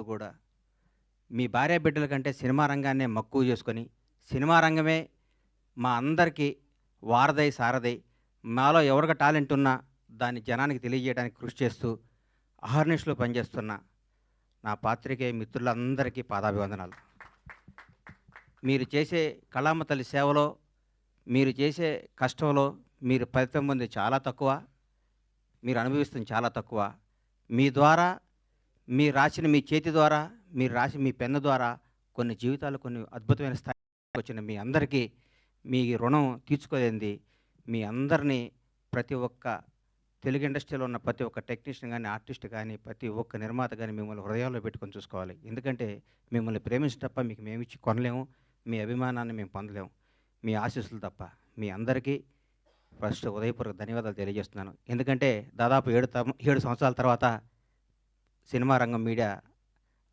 కూడా మీ భార్య బిడ్డల కంటే సినిమా రంగాన్నే మక్కువ చేసుకొని సినిమా రంగమే మా అందరికీ వారధై సారథై మాలో ఎవరికి టాలెంట్ ఉన్నా దాన్ని జనానికి తెలియజేయడానికి కృషి చేస్తూ అహర్నిశలు పనిచేస్తున్న నా పాత్రికేయ మిత్రులందరికీ పాదాభివందనాలు. మీరు చేసే కళామ తల్లి సేవలో, మీరు చేసే కష్టంలో మీరు ఫలితం పొంది చాలా తక్కువ, మీరు అనుభవిస్తుంది చాలా తక్కువ. మీ ద్వారా, మీరు రాసిన మీ చేతి ద్వారా, మీరు రాసి మీ పెన్ను ద్వారా కొన్ని జీవితాలు, కొన్ని అద్భుతమైన స్థాయికి వచ్చిన మీ అందరికీ మీ రుణం తీర్చుకోలేంది. మీ అందరినీ ప్రతి ఒక్క తెలుగు ఇండస్ట్రీలో ఉన్న ప్రతి ఒక్క టెక్నీషియన్ కానీ, ఆర్టిస్ట్ కానీ, ప్రతి ఒక్క నిర్మాత కానీ మిమ్మల్ని హృదయాల్లో పెట్టుకొని చూసుకోవాలి. ఎందుకంటే మిమ్మల్ని ప్రేమించి తప్ప మీకు మేమిచ్చి కొనలేము, మీ అభిమానాన్ని మేము పొందలేము. మీ ఆశీస్సులు తప్ప. మీ అందరికీ ఫస్ట్ ఉదయపూర్వక ధన్యవాదాలు తెలియజేస్తున్నాను. ఎందుకంటే దాదాపు 7 సంవత్సరాల తర్వాత సినిమా రంగం మీడియా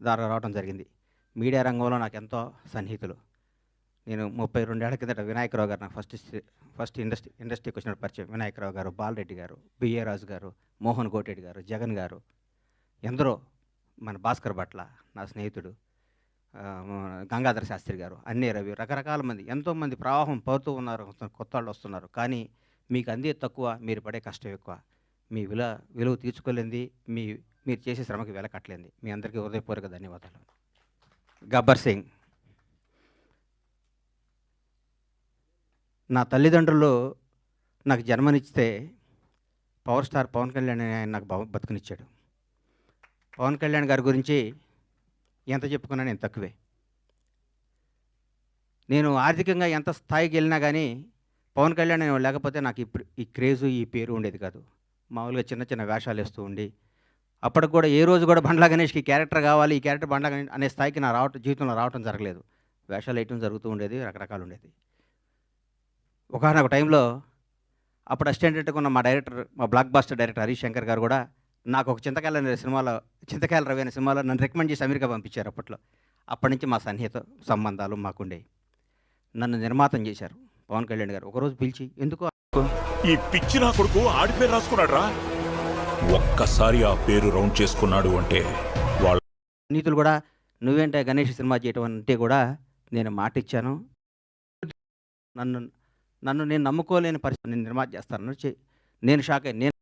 ద్వారా రావడం జరిగింది. మీడియా రంగంలో నాకు ఎంతో సన్నిహితులు. నేను 32 ఏళ్ల కిందట వినాయకరావు గారు నాకు ఫస్ట్ ఇండస్ట్రీకి వచ్చినప్పుడు పరిచయం. వినాయకరావు గారు, బాలరెడ్డి గారు, బిఏ రాజు గారు, మోహన్ కోటేటి గారు, జగన్ గారు, ఎందరో, మన భాస్కర్ భట్ల నా స్నేహితుడు, గంగాధర శాస్త్రి గారు, అన్నీ రవి, రకరకాల మంది, ఎంతోమంది ప్రవాహం పడుతూ ఉన్నారు, కొత్త వాళ్ళు వస్తున్నారు. కానీ మీకు అందే తక్కువ, మీరు పడే కష్టం ఎక్కువ. మీ విలువ తీర్చుకోలేంది, మీరు చేసే శ్రమకి వెల కట్టలేంది. మీ అందరికీ హృదయపూర్వక ధన్యవాదాలు. గబ్బర్ సింగ్. నా తల్లిదండ్రులు నాకు జన్మనిస్తే పవర్ స్టార్ పవన్ కళ్యాణ్ ఆయన నాకు బతుకునిచ్చాడు. పవన్ కళ్యాణ్ గారి గురించి ఎంత చెప్పుకున్నా నేను తక్కువే. నేను ఆర్థికంగా ఎంత స్థాయికి వెళ్ళినా కానీ పవన్ కళ్యాణ్ లేకపోతే నాకు ఇప్పుడు ఈ క్రేజు, ఈ పేరు ఉండేది కాదు. మామూలుగా చిన్న చిన్న వేషాలు వేస్తూ ఉండి, అప్పటికి కూడా ఏ రోజు కూడా బండ్లా గణేష్కి క్యారెక్టర్ కావాలి, ఈ క్యారెక్టర్ బండ్లా గణేష్ అనే స్థాయికి నా జీవితంలో రావటం జరగలేదు. వేషాలు వేయటం జరుగుతూ ఉండేది, రకరకాలు ఉండేది. ఒకనొక టైంలో అప్పుడు అసిస్టెంట్గా ఉన్న మా blockbuster director Harish Shankar గారు కూడా నాకు ఒక చింతకాయల రవి అనే సినిమాలో నన్ను రికమెండ్ చేసి అమెరికా పంపించారు అప్పట్లో. అప్పటి నుంచి మా సన్నిహిత సంబంధాలు మాకుండేవి. నన్ను నిర్మాతం చేశారు పవన్ కళ్యాణ్ గారు. ఒకరోజు పిలిచి, ఎందుకో ఈ పిచ్చి నా కొడుకు ఆడి పేరు రాసుకున్నాడు రా, ఒక్కసారి ఆ పేరు రౌండ్ చేసుకున్నాడు అంటే వాళ్ళ నీతులు కూడా, నువ్వేంటే గణేష్ సినిమా చేయటం అంటే కూడా నేను మాట ఇచ్చాను. నన్ను నేను నమ్ముకోలేని పరిస్థితి, నేను నిర్మాత చేస్తాను. నేను షాక్ అయ్యి, నేను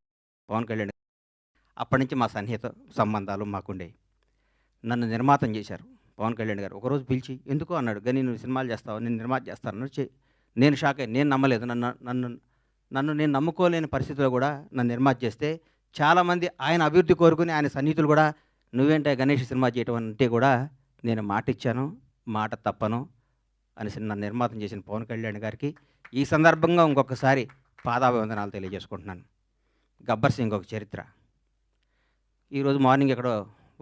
పవన్ కళ్యాణ్. అప్పటి నుంచి మా సన్నిహిత సంబంధాలు మాకుండేవి. నన్ను నిర్మాతం చేశారు పవన్ కళ్యాణ్ గారు. ఒకరోజు పిలిచి, ఎందుకో అన్నాడు, గని నువ్వు సినిమాలు చేస్తావు, నేను నిర్మాత చేస్తాను. నేను షాక్ అయ్యి, నేను నమ్మలేదు. నన్ను నేను నమ్ముకోలేని పరిస్థితిలో కూడా నన్ను నిర్మాత చేస్తే చాలామంది ఆయన అభివృద్ధి కోరుకుని ఆయన సన్నిహితులు కూడా, నువ్వేంటే గణేష్ సినిమా చేయటం అంటే కూడా నేను మాట ఇచ్చాను, మాట తప్పను అని నన్ను నిర్మాతం చేసిన పవన్ కళ్యాణ్ గారికి ఈ సందర్భంగా ఇంకొకసారి పాదాభివందనాలు తెలియజేసుకుంటున్నాను. గబ్బర్ సింగ్ ఒక చరిత్ర. ఈరోజు మార్నింగ్ ఎక్కడో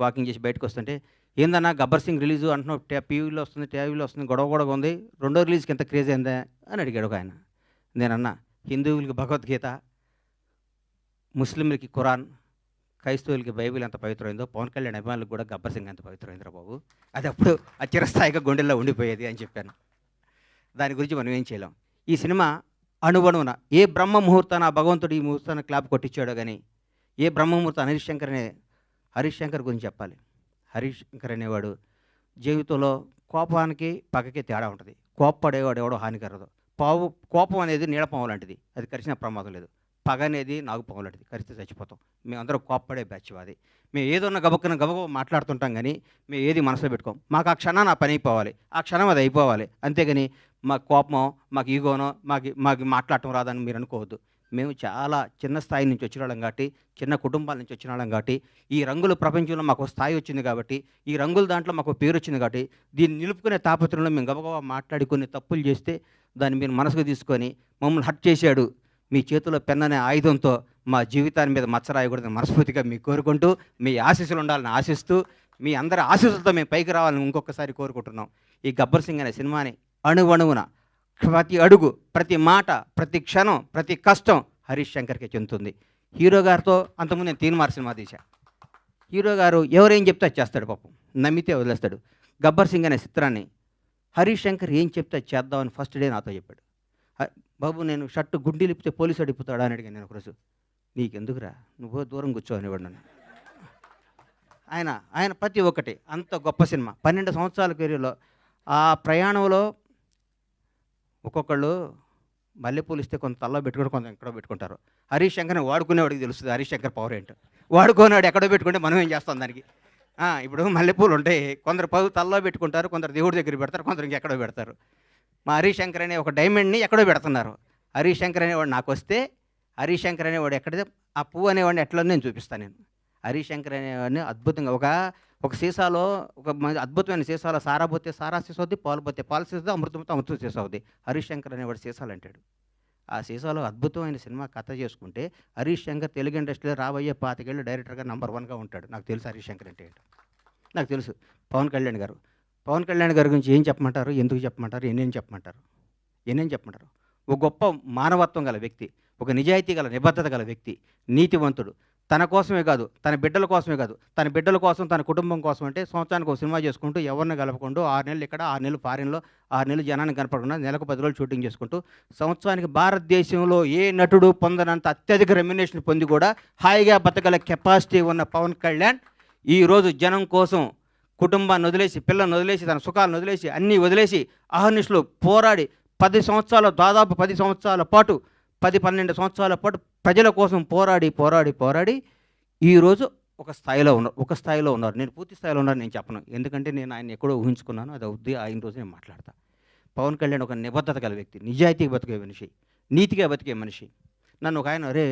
వాకింగ్ చేసి బయటకు వస్తుంటే, ఏందన్నా గబ్బర్ సింగ్ రిలీజు అంటున్నావు, టీవీలో వస్తుంది, గొడవ ఉంది, రెండో రిలీజ్కి ఎంత క్రేజ్ అయిందా అని అడిగాడు ఒక ఆయన. నేనన్నా, హిందువులకి భగవద్గీత, ముస్లింలకి ఖురాన్, క్రైస్తవులకి బైబిల్ ఎంత పవిత్రమైందో పవన్ కళ్యాణ్ అభిమానులకు కూడా గబ్బర్ సింగ్ ఎంత పవిత్రమైందిరా బాబు, అది అప్పుడు ఆ చిరస్థాయిగా గుండెల్లో ఉండిపోయేది అని చెప్పాను. దాని గురించి మనం ఏం చేయలేం. ఈ సినిమా అణువణువున ఏ బ్రహ్మ ముహూర్తాన భగవంతుడు ఈ ముహూర్తాన్ని క్లాప్ కొట్టించాడో కానీ, ఏ బ్రహ్మ ముహూర్తాన్ని హరీష్ శంకర్ గురించి చెప్పాలి. హరీష్ శంకర్ అనేవాడు జీవితంలో కోపానికి పగకి తేడా ఉంటుంది. కోప్పడేవాడు ఎవడో హానికరదు. కోపం అనేది నీడపాము లాంటిది, అది కరిచిన ప్రమాదం లేదు. పగ అనేది నాగుపాము లాంటిది, కరిస్తే చచ్చిపోతాం. మేమందరం కోప్పడే బ్యాచ్ అది. మేము ఏదన్నా గబ మాట్లాడుతుంటాం కానీ మేము ఏది మనసులో పెట్టుకోం. మాకు ఆ క్షణాన్ని ఆ పని అయిపోవాలి, ఆ క్షణం అది అయిపోవాలి. అంతేగాని మాకు కోపమో, మాకు ఈగోనో, మాకు మాట్లాడటం రాదని మీరు అనుకోవద్దు. మేము చాలా చిన్న స్థాయి నుంచి వచ్చిన వాళ్ళం కాబట్టి, చిన్న కుటుంబాల నుంచి వచ్చిన వాళ్ళం కాబట్టి, ఈ రంగుల ప్రపంచంలో మాకు స్థాయి వచ్చింది కాబట్టి, ఈ రంగుల దాంట్లో మాకు పేరు వచ్చింది కాబట్టి, దీన్ని నిలుపుకునే తాపత్రంలో మేము గబగబా మాట్లాడి కొన్ని తప్పులు చేస్తే దాన్ని మీరు మనసుకు తీసుకొని మమ్మల్ని హర్ట్ చేశాడు, మీ చేతిలో పెన్ అనే ఆయుధంతో మా జీవితాన్ని మీద మచ్చరాయకూడదని మనస్ఫూర్తిగా మీకు కోరుకుంటూ, మీ ఆశీస్సులు ఉండాలని ఆశిస్తూ, మీ అందరి ఆశీస్సులతో మేము పైకి రావాలని ఇంకొకసారి కోరుకుంటున్నాం. ఈ గబ్బర్ సింగ్ అనే సినిమాని అణువణువున ప్రతి అడుగు, ప్రతి మాట, ప్రతి క్షణం, ప్రతి కష్టం హరీష్ శంకర్కే చెందుతుంది. హీరో గారితో అంతకుముందు నేను తీన్మార్ సినిమా తీశా. హీరో గారు ఎవరేం చెప్తే చేస్తాడు, పాపం నమ్మితే వదిలేస్తాడు. గబ్బర్ సింగ్ అనే చిత్రాన్ని హరీష్ శంకర్ ఏం చెప్తే చేద్దామని ఫస్ట్ డే నాతో చెప్పాడు. బాబు నేను షర్టు గుండీ లిపితే పోలీసు అడిగిపోతాడా అని అడిగాను నేను ఒకరోజు. నీకెందుకురా, నువ్వు దూరం కూర్చో అనేవాడు నన్ను. ఆయన ఆయన ప్రతి ఒక్కటి అంత గొప్ప సినిమా 12 సంవత్సరాల కెరీర్లో ఆ ప్రయాణంలో ఒక్కొక్కళ్ళు మల్లెపూలు ఇస్తే కొంత తల్లో పెట్టుకుంటారు, కొంత ఎక్కడో పెట్టుకుంటారు. హరీష్ శంకర్ని వాడుకునేవాడికి తెలుస్తుంది హరీష్ శంకర్ పవర్ ఏంటో. వాడుకోనాడు ఎక్కడో పెట్టుకుంటే మనం ఏం చేస్తాం దానికి. ఇప్పుడు మల్లెపూలు ఉంటాయి, కొందరు తల్లో పెట్టుకుంటారు, కొందరు దేవుడి దగ్గర పెడతారు, కొందరు ఇంకెక్కడో పెడతారు. మా హరీష్ శంకర్ అనే ఒక డైమండ్ని ఎక్కడో పెడుతున్నారు. హరీష్ శంకర్ అనేవాడు నాకు వస్తే, హరీష్ శంకర్ అనేవాడు ఎక్కడితే ఆ పువ్వు అనేవాడిని ఎట్లా నేను చూపిస్తాను. నేను హరీష్ శంకర్ అనేవాడిని అద్భుతంగా ఒక సీసాలో ఒక అద్భుతమైన సీసాలో సారా పోతే సారా సీసా అవుద్ది, పాలు పోతే పాలు సీసా, అమృతంతో అమృతం సీసా అవుద్ది. హరీష్ శంకర్ అనేవాడు సీసాలు అంటాడు. ఆ సీసాలో అద్భుతమైన సినిమా కథ చేసుకుంటే హరీష్ శంకర్ తెలుగు ఇండస్ట్రీలో రాబోయే 25 ఏళ్ళు డైరెక్టర్గా నంబర్ 1గా ఉంటాడు. నాకు తెలుసు హరీష్ శంకర్ అంటే ఏంటో, నాకు తెలుసు. పవన్ కళ్యాణ్ గారి గురించి ఏం చెప్పమంటారు, ఎందుకు చెప్పమంటారు, ఎన్నేం చెప్పమంటారు. ఒక గొప్ప మానవత్వం గల వ్యక్తి, ఒక నిజాయితీ గల నిబద్ధత గల వ్యక్తి, నీతివంతుడు. తన కోసమే కాదు, తన బిడ్డల కోసమే కాదు, తన బిడ్డల కోసం, తన కుటుంబం కోసం అంటే సంవత్సరానికి ఒక సినిమా చేసుకుంటూ ఎవరిని కలపకుండా 6 నెలలు ఇక్కడ, 6 నెలలు ఫారిన్లో, 6 నెలలు జనానికి కనపడకుండా నెలకు 10 రోజులు షూటింగ్ చేసుకుంటూ సంవత్సరానికి భారతదేశంలో ఏ నటుడు పొందనంత అత్యధిక రెమ్యునేషన్ పొంది కూడా హాయిగా బతకగల కెపాసిటీ ఉన్న పవన్ కళ్యాణ్ ఈరోజు జనం కోసం కుటుంబాన్ని వదిలేసి, పిల్లల్ని వదిలేసి, తన సుఖాలను వదిలేసి, అన్నీ వదిలేసి అహర్నిశలు పోరాడి 10 సంవత్సరాలు, దాదాపు 10 సంవత్సరాల పాటు, 10-12 సంవత్సరాల పాటు ప్రజల కోసం పోరాడి ఈరోజు ఒక స్థాయిలో ఉన్నారు. నేను పూర్తి స్థాయిలో ఉన్నాను నేను చెప్పను, ఎందుకంటే నేను ఆయన ఎక్కడో ఊహించుకున్నాను. అది అవుద్ది, ఆయన రోజు నేను మాట్లాడతా. పవన్ కళ్యాణ్ ఒక నిబద్ధత గల వ్యక్తి, నిజాయితీగా బతికే మనిషి, నీతిగా బతికే మనిషి. నన్ను ఒక ఆయన, అరే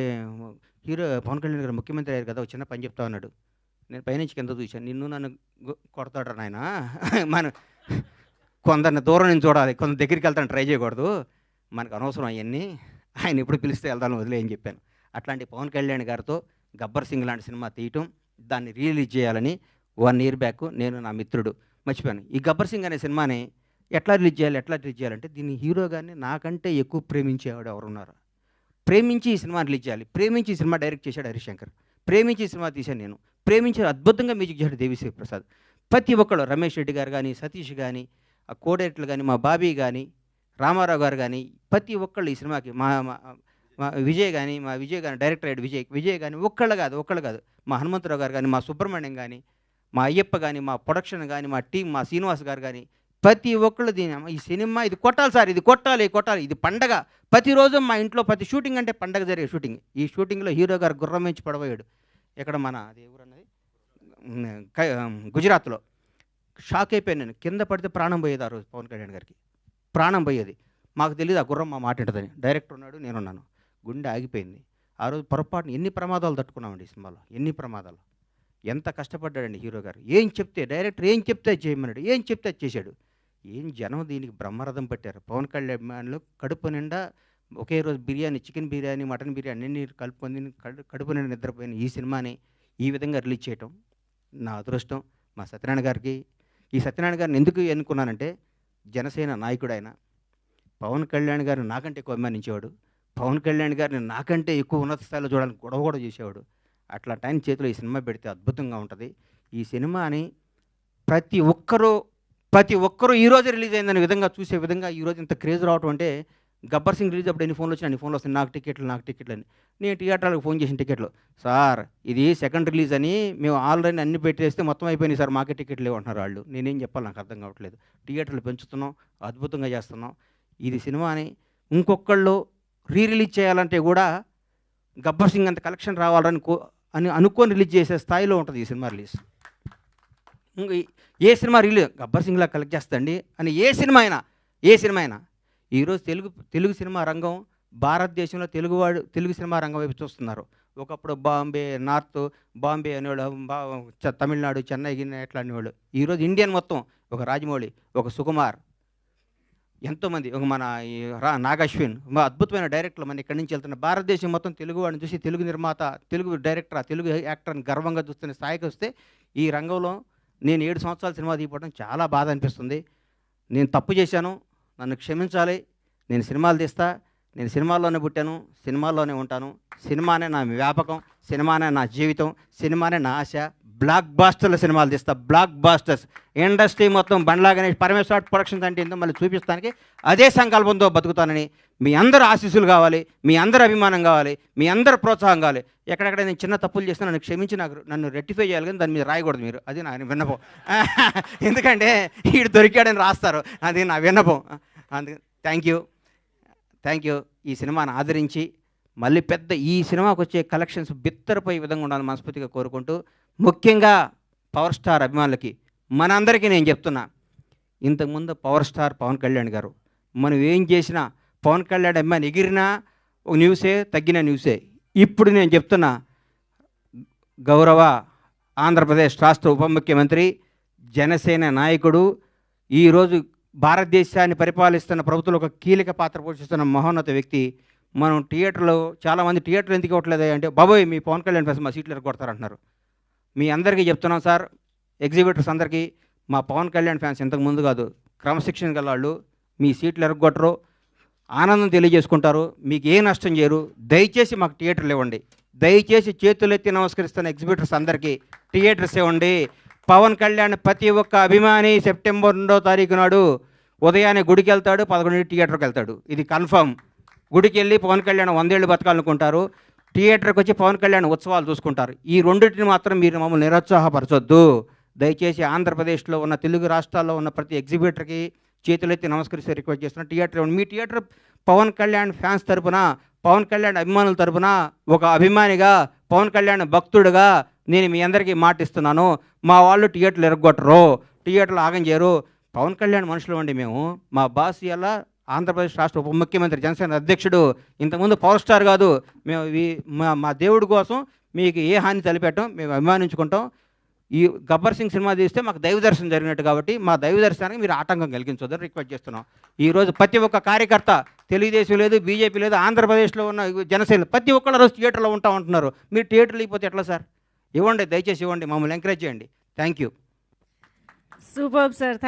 హీరో పవన్ కళ్యాణ్ గారు ముఖ్యమంత్రి అయ్యారు కదా, ఒక చిన్న పని చెప్తా ఉన్నాడు. నేను పైనుంచి కింద చూశాను, నిన్ను నన్ను కొడతాడు నాయన, మన కొందరిని దూరం నుంచి చూడాలి, కొందరు దగ్గరికి వెళ్తాను ట్రై చేయకూడదు, మనకు అనవసరం అవన్నీ, ఆయన ఎప్పుడు పిలిస్తే వెళ్తాను వదిలే అని చెప్పాను. అట్లాంటి పవన్ కళ్యాణ్ గారితో గబ్బర్ సింగ్ లాంటి సినిమా తీయటం, దాన్ని రిలీజ్ చేయాలని 1 year బ్యాక్ నేను, నా మిత్రుడు మర్చిపోయాను. ఈ గబ్బర్ సింగ్ అనే సినిమాని ఎట్లా రిలీజ్ చేయాలంటే దీన్ని హీరో గారిని నాకంటే ఎక్కువ ప్రేమించేవాడు ఎవరున్నారు, ప్రేమించి ఈ సినిమా రిలీజ్ చేయాలి, ప్రేమించి ఈ సినిమా డైరెక్ట్ చేశాడు హరీష్ శంకర్, ప్రేమించి ఈ సినిమా తీశాను నేను, ప్రేమించి అద్భుతంగా మ్యూజిక్ చేశాడు దేవిశ్రీ ప్రసాద్. ప్రతి ఒక్కళ్ళు, రమేష్ రెడ్డి గారు కానీ, సతీష్ కానీ, ఆ కోడైరెక్టర్లు కానీ, మా బాబీ కానీ, రామారావు గారు కానీ, ప్రతి ఒక్కళ్ళు ఈ సినిమాకి, మా విజయ్ కానీ డైరెక్టర్ అయ్యాడు విజయ్ కానీ, ఒక్కళ్ళు కాదు, మా హనుమంతరావు గారు కానీ, మా సుబ్రహ్మణ్యం కానీ, మా అయ్యప్ప కానీ, మా ప్రొడక్షన్ కానీ, మా టీం, మా శ్రీనివాస్ గారు కానీ, ప్రతి ఒక్కళ్ళు ఈ సినిమా ఇది కొట్టాలి సార్, ఇది కొట్టాలి, ఇది పండగ. ప్రతిరోజు మా ఇంట్లో ప్రతి షూటింగ్ అంటే పండగ జరిగే షూటింగ్. ఈ షూటింగ్లో హీరో గారు గుర్రం నుంచి పడబోయాడు. ఎక్కడ మన అది ఎవరన్నది గుజరాత్లో. షాక్ అయిపోయాను నేను, కింద పడితే ప్రాణం పోయేది ఆ రోజు. పవన్ కళ్యాణ్ గారికి ప్రాణం పోయేది. మాకు తెలియదు ఆ గుర్రం మా మాట ఉంటుందని. డైరెక్టర్ ఉన్నాడు, నేనున్నాను, గుండె ఆగిపోయింది. ఆ రోజు పొరపాటున ఎన్ని ప్రమాదాలు తట్టుకున్నామండి ఈ సినిమాలో, ఎన్ని ప్రమాదాలు. ఎంత కష్టపడ్డాడండి హీరో గారు. డైరెక్టర్ ఏం చెప్తే చేయమన్నాడు, ఏం చెప్తే చేశాడు. జనం దీనికి బ్రహ్మరథం పట్టారు. పవన్ కళ్యాణ్ కడుపు నిండా ఒకే రోజు బిర్యానీ, చికెన్ బిర్యానీ, మటన్ బిర్యానీ అన్ని కలుపుకొని కడుపు నిండా నిద్రపోయిన ఈ సినిమాని ఈ విధంగా రిలీజ్ చేయటం నా అదృష్టం. మా సత్యనారాయణ గారికి, ఈ సత్యనారాయణ గారిని ఎందుకు ఎన్నుకున్నానంటే, జనసేన నాయకుడు ఆయన. పవన్ కళ్యాణ్ గారిని నాకంటే ఎక్కువ అభిమానించేవాడు, పవన్ కళ్యాణ్ గారిని నాకంటే ఎక్కువ ఉన్నత స్థాయిలో చూడాలని గొడవ కూడా చేసేవాడు. అట్లాంటి ఆయన చేతిలో ఈ సినిమా పెడితే అద్భుతంగా ఉంటుంది. ఈ సినిమాని ప్రతి ఒక్కరూ ఈరోజు రిలీజ్ అయిందనే విధంగా చూసే విధంగా ఈరోజు ఇంత క్రేజ్ రావటం అంటే, గబ్బర్ సింగ్ రిలీజ్ అప్పుడు ఎన్ని ఫోన్లు వచ్చినా అన్ని ఫోన్లు వస్తాయి, నాకు టికెట్లు అని. నేను థియేటర్లకు ఫోన్ చేసిన టికెట్లు, సార్ ఇది సెకండ్ రిలీజ్ అని మేము ఆల్రెడీ అన్ని పెట్టేస్తే మొత్తం అయిపోయినాయి సార్, మాకే టికెట్లు లేవంటున్నారు వాళ్ళు. నేనేం చెప్పాలి, నాకు అర్థం కావట్లేదు. థియేటర్లు పెంచుతున్నాం, అద్భుతంగా చేస్తున్నాం. ఇది సినిమాని ఇంకొకళ్ళు రిలీజ్ చేయాలంటే కూడా గబ్బర్ సింగ్ అంత కలెక్షన్ రావాలని అనుకొని రిలీజ్ చేసే స్థాయిలో ఉంటుంది ఈ సినిమా రిలీజ్. ఏ సినిమా రిలీజ్ గబ్బర్ సింగ్లా కలెక్ట్ చేస్తండి అని ఏ సినిమా అయినా ఈరోజు తెలుగు సినిమా రంగం భారతదేశంలో తెలుగు సినిమా రంగం వైపు చూస్తున్నారు. ఒకప్పుడు బాంబే అనేవాళ్ళు, తమిళనాడు, చెన్నై ఎట్లా అనేవాళ్ళు. ఈరోజు ఇండియన్ మొత్తం, ఒక రాజమౌళి, ఒక సుకుమార్, ఎంతోమంది, ఒక మన నాగశ్విన్, అద్భుతమైన డైరెక్టర్లు మన ఇక్కడి నుంచి వెళ్తున్న. భారతదేశం మొత్తం తెలుగు వాడిని చూసి తెలుగు నిర్మాత, తెలుగు డైరెక్టర్, తెలుగు యాక్టర్ని గర్వంగా చూస్తున్న స్థాయికి వస్తే, ఈ రంగంలో నేను 7 సంవత్సరాల సినిమా తీయడం చాలా బాధ అనిపిస్తుంది. నేను తప్పు చేశాను, నన్ను క్షమించాలి. నేను సినిమాలు తీస్తా, నేను సినిమాల్లోనే పుట్టాను, సినిమాల్లోనే ఉంటాను. సినిమానే నా వ్యాపకం, సినిమానే నా జీవితం, సినిమానే నా ఆశ. బ్లాక్ బాస్టర్ల సినిమాలు తీస్తా, బ్లాక్ బాస్టర్స్. ఇండస్ట్రీ మొత్తం బండ్లా గణేష్ పరమేశ్వర ప్రొడక్షన్స్ అంటే ఏంటో మళ్ళీ చూపిస్తానికి అదే సంకల్పంతో బతుకుతానని మీ అందరు ఆశీస్సులు కావాలి, మీ అందరు అభిమానం కావాలి, మీ అందరు ప్రోత్సాహం కావాలి. ఎక్కడెక్కడ నేను చిన్న తప్పులు చేసినా నన్ను క్షమించి నన్ను రెక్టిఫై చేయాలి, కానీ దాని మీద రాయకూడదు మీరు. అది నా విన్నపం. ఎందుకంటే వీడు దొరికాడని రాస్తారు, అది నా విన్నపం. అందుకని థ్యాంక్ యూ. ఈ సినిమాను ఆదరించి మళ్ళీ ఈ సినిమాకు వచ్చే కలెక్షన్స్ బిత్తరపోయే విధంగా ఉండాలని మనస్ఫూర్తిగా కోరుకుంటూ, ముఖ్యంగా పవర్ స్టార్ అభిమానులకి మనందరికీ నేను చెప్తున్నా, ఇంతకుముందు పవర్ స్టార్ పవన్ కళ్యాణ్ గారు మనం ఏం చేసినా పవన్ కళ్యాణ్ అభిమాని ఎగిరినా ఒక న్యూసే, తగ్గిన న్యూసే. ఇప్పుడు నేను చెప్తున్నా, గౌరవ ఆంధ్రప్రదేశ్ రాష్ట్ర ఉప ముఖ్యమంత్రి, జనసేన నాయకుడు, ఈరోజు భారతదేశాన్ని పరిపాలిస్తున్న ప్రభుత్వంలో ఒక కీలక పాత్ర పోషిస్తున్న మహోన్నత వ్యక్తి. మనం థియేటర్లో చాలామంది థియేటర్లు ఎందుకు ఇవ్వట్లేదు అంటే, బాబోయ్ మీ పవన్ కళ్యాణ్ ఫ్యాన్స్ మా సీట్లు ఎరగొడతారంటున్నారు. మీ అందరికీ చెప్తున్నాం సార్, ఎగ్జిబిటర్స్ అందరికీ, మా పవన్ కళ్యాణ్ ఫ్యాన్స్ ఇంతకు ముందు కాదు, క్రమశిక్షణ గల వాళ్ళు, మీ సీట్లు ఎరగొట్టరు, ఆనందం తెలియజేసుకుంటారు, మీకు ఏ నష్టం చేయరు. దయచేసి మాకు థియేటర్లు ఇవ్వండి. దయచేసి చేతులెత్తి నమస్కరిస్తున్న ఎగ్జిబిటర్స్ అందరికీ థియేటర్స్ ఇవ్వండి. పవన్ కళ్యాణ్ ప్రతి ఒక్క అభిమాని సెప్టెంబర్ 2వ తారీఖు నాడు ఉదయాన్నే గుడికి వెళ్తాడు, 11 థియేటర్కి వెళ్తాడు. ఇది కన్ఫర్మ్. గుడికి వెళ్ళి పవన్ కళ్యాణ్ 100 ఏళ్ళు బతకాలనుకుంటారు, థియేటర్కి వచ్చి పవన్ కళ్యాణ్ ఉత్సవాలు చూసుకుంటారు. ఈ రెండింటిని మాత్రం మీరు మమ్మల్ని నిరుత్సాహపరచొద్దు. దయచేసి ఆంధ్రప్రదేశ్లో ఉన్న తెలుగు రాష్ట్రాల్లో ఉన్న ప్రతి ఎగ్జిబిటర్కి చేతులెత్తి నమస్కరిస్తే రిక్వెస్ట్ చేస్తున్నా, థియేటర్ ఇవ్వండి. మీ థియేటర్ పవన్ కళ్యాణ్ ఫ్యాన్స్ తరపున, పవన్ కళ్యాణ్ అభిమానుల తరపున, ఒక అభిమానిగా, పవన్ కళ్యాణ్ భక్తుడుగా నేను మీ అందరికీ మాటిస్తున్నాను, మా వాళ్ళు థియేటర్లు ఎరగొట్టరు, థియేటర్లు ఆగం చేయరు. పవన్ కళ్యాణ్ మనుషులు అండి మేము. మా బాస్ ఇలా ఆంధ్రప్రదేశ్ రాష్ట్ర ఉప ముఖ్యమంత్రి, జనసేన అధ్యక్షుడు, ఇంతకుముందు పవర్ స్టార్ కాదు. మేము మా దేవుడి కోసం మీకు ఏ హాని తలపెట్టాం, మేము అభిమానించుకుంటాం. ఈ గబ్బర్ సింగ్ సినిమా తీస్తే మాకు దైవ దర్శనం జరిగినట్టు కాబట్టి మా దైవ దర్శనానికి మీరు ఆటంకం కలిగించొద్దని రిక్వెస్ట్ చేస్తున్నాం. ఈరోజు ప్రతి ఒక్క కార్యకర్త, తెలుగుదేశం లేదు, బీజేపీ లేదు, ఆంధ్రప్రదేశ్లో ఉన్న జనసేన ప్రతి ఒక్కళ్ళు రోజు థియేటర్లో ఉంటున్నారు. మీరు థియేటర్లు అయిపోతే ఎట్లా సార్? ఇవ్వండి, దయచేసి ఇవ్వండి, మమ్మల్ని ఎంకరేజ్ చేయండి. Thank you. Super sir.